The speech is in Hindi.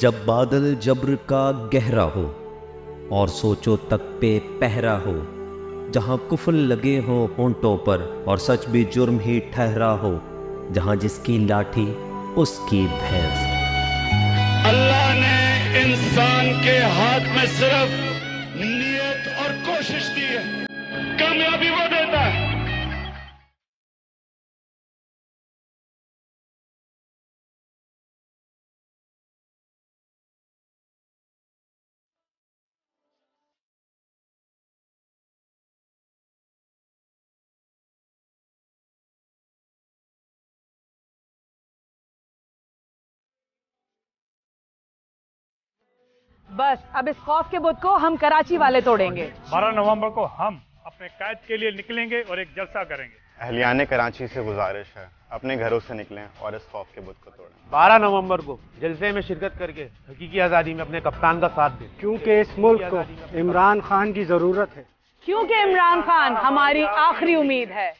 जब बादल जब्र का गहरा हो और सोचो तक पे पहरा हो, जहां कुफल लगे हो होंठों पर और सच भी जुर्म ही ठहरा हो, जहां जिसकी लाठी उसकी भैंस। अल्लाह ने इंसान के हाथ में सिर्फ नियत और कोशिश दी है, कामयाबी वो देता है। बस अब इस खौफ के बुत को हम कराची वाले तोड़ेंगे। 12 नवंबर को हम अपने कैद के लिए निकलेंगे और एक जलसा करेंगे। अहलियाने कराची से गुजारिश है, अपने घरों से निकलें और इस खौफ के बुत को तोड़ें। 12 नवंबर को जलसे में शिरकत करके हकीकी आज़ादी में अपने कप्तान का साथ दें, क्योंकि इस मुल्क को इमरान खान की जरूरत है। क्योंकि इमरान खान हमारी आखिरी उम्मीद है।